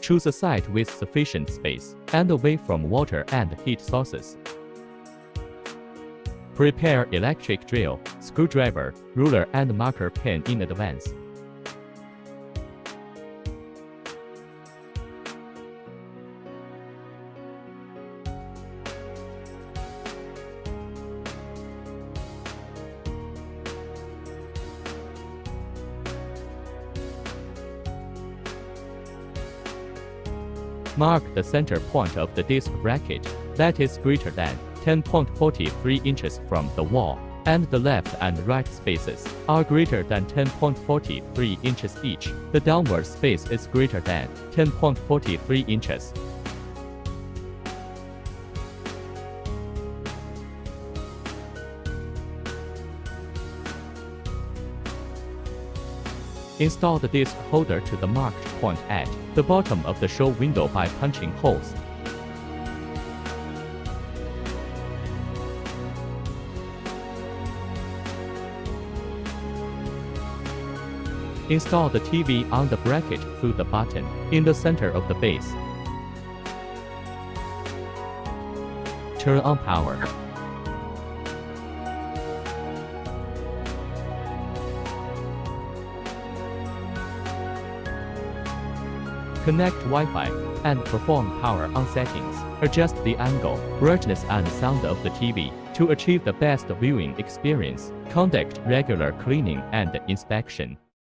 Choose a site with sufficient space and away from water and heat sources. Prepare electric drill, screwdriver, ruler and marker pen in advance. Mark the center point of the disc bracket that is greater than 10.43 inches from the wall, and the left and right spaces are greater than 10.43 inches each. The downward space is greater than 10.43 inches. Install the disc holder to the marked point at the bottom of the show window by punching holes. Install the TV on the bracket through the button in the center of the base. Turn on power. Connect Wi-Fi and perform power on settings. Adjust the angle, brightness and sound of the TV to achieve the best viewing experience. Conduct regular cleaning and inspection.